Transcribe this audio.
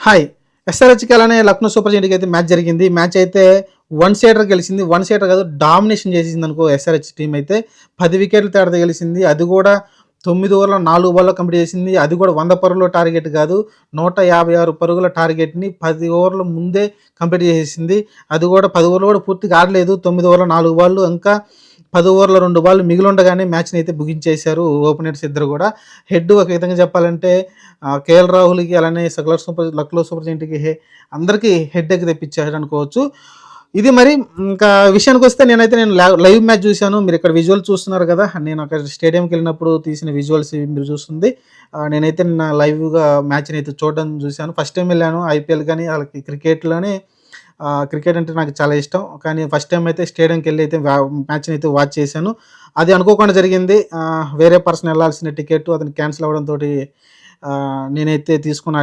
Hi. ఎస్ఆర్హెచ్‌కి అలానే Lucknow super జెయింట్‌కి అయితే match జరిగింది. మ్యాచ్ అయితే వన్ సైడర్ గెలిచింది. వన్ సైడర్ కాదు, డామినేషన్ చేసేసిందనుకో ఎస్ఆర్హెచ్ టీమ్ అయితే. 10 వికెట్ల తేడాతో గెలిచింది. అది కూడా 9 ఓవర్‌లో 4 బాల్‌లో కంప్లీట్ చేసింది. అది కూడా 100 పరుగుల టార్గెట్ కాదు, 156 పరుగుల టార్గెట్‌ని 10 ఓవర్ల ముందే కంప్లీట్ చేసేసింది. అది కూడా 10 ఓవర్లు కూడా పూర్తిగా ఆడలేదు. 9 ఓవర్ల 4 బాల్లు, ఇంకా 10 ఓవర్ల 2 బాల్లు మిగిలుండగానే మ్యాచ్‌ని అయితే ముగించేశారు ఓపెనర్స్ ఇద్దరు కూడా. హెడ్ ఒక విధంగా చెప్పాలంటే కేఎల్ రాహుల్‌కి అలానే లక్నో సూపర్ జెయింట్‌కి అందరికీ హెడ్‌ఏక్ తెప్పించాడు అనుకోవచ్చు. ఇది మరి ఇంకా విషయానికొస్తే నేను లైవ్ మ్యాచ్ చూశాను. మీరు ఇక్కడ విజువల్ చూస్తున్నారు కదా! నేను అక్కడ స్టేడియంకి వెళ్ళినప్పుడు తీసిన విజువల్స్ మీరు చూస్తుంది. నేనైతే నిన్న లైవ్‌గా మ్యాచ్‌ని అయితే చూడడం చూశాను. ఫస్ట్ టైమ్ వెళ్ళాను ఐపీఎల్ కానీ ఆళ్ళకి క్రికెట్‌లోనే. క్రికెట్ అంటే నాకు చాలా ఇష్టం. కానీ ఫస్ట్ టైమ్ అయితే స్టేడియంకెళ్ళి అయితే మ్యాచ్‌ని అయితే వాచ్ చేశాను. అది అనుకోకుండా జరిగింది. వేరే పర్సన్ ఎళ్ళాల్సిన టికెట్ అతను క్యాన్సిల్ అవ్వడంతోటి నేనైతే తీసుకున్న